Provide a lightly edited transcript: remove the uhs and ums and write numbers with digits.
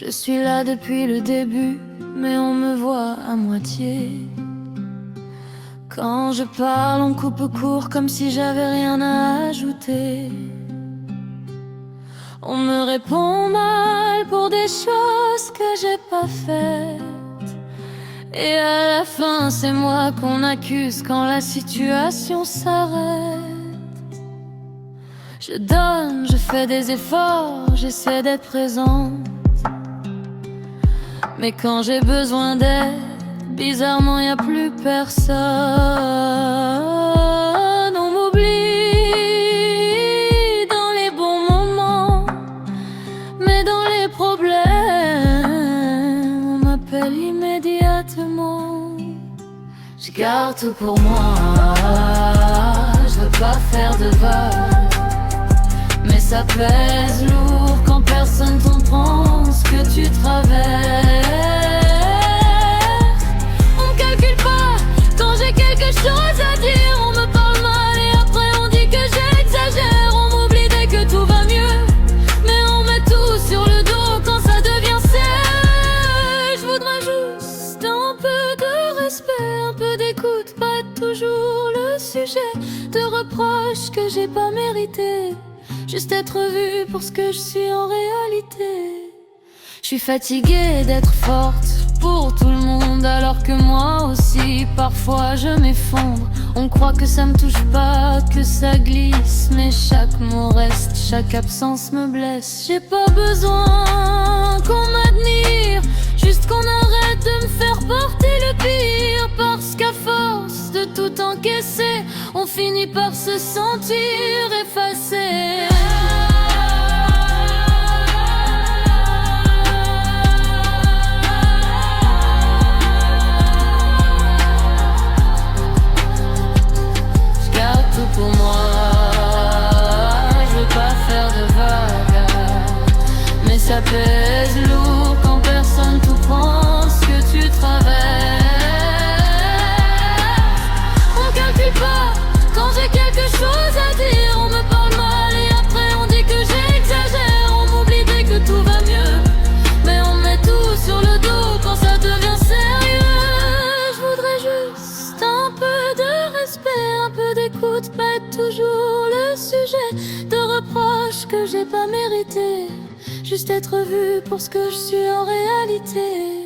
Je suis là depuis le début, mais on me voit à moitié. Quand je parle, on coupe court comme si j'avais rien à ajouter. On me répond mal pour des choses que j'ai pas faites. Et à la fin, c'est moi qu'on accuse quand la situation s'arrête. Je donne, je fais des efforts, j'essaie d'être présente. Mais quand j'ai besoin d'aide, bizarrement y a plus personne. On m'oublie dans les bons moments, mais dans les problèmes, on m'appelle immédiatement. Je garde tout pour moi, je veux pas faire de vagues. Mais ça pèse lourd quand personne comprend ce que tu traverses. On me calcule pas quand j'ai quelque chose à dire. On me parle mal et après on dit que j'exagère. On m'oublie dès que tout va mieux, mais on met tout sur le dos quand ça devient sérieux. Je voudrais juste un peu de respect, un peu d'écoute, pas toujours le sujet de reproches que j'ai pas mérité. Juste être vue pour ce que je suis en réalité. Je suis fatiguée d'être forte pour tout le monde, alors que moi aussi parfois je m'effondre. On croit que ça me touche pas, que ça glisse, mais chaque mot reste, chaque absence me blesse. J'ai pas besoin qu'on m'admire, juste qu'on arrête de me faire porter le pire. Parce qu'à force de tout encaisser, on finit par se sentir effacé. Pour moi, je veux pas faire de vagues, mais ça pèse lourd quand personne tout prend ce que tu traverses. On calcule pas quand j'ai quelque chose à dire. On me parle mal et après on dit que j'exagère. On m'oublie dès que tout va mieux, mais on met tout sur le dos quand ça devient sérieux. Je voudrais juste un peu de respect, un peu d'écoute, pas être toujours le sujet de reproches que j'ai pas mérité. Juste être vue pour ce que je suis en réalité.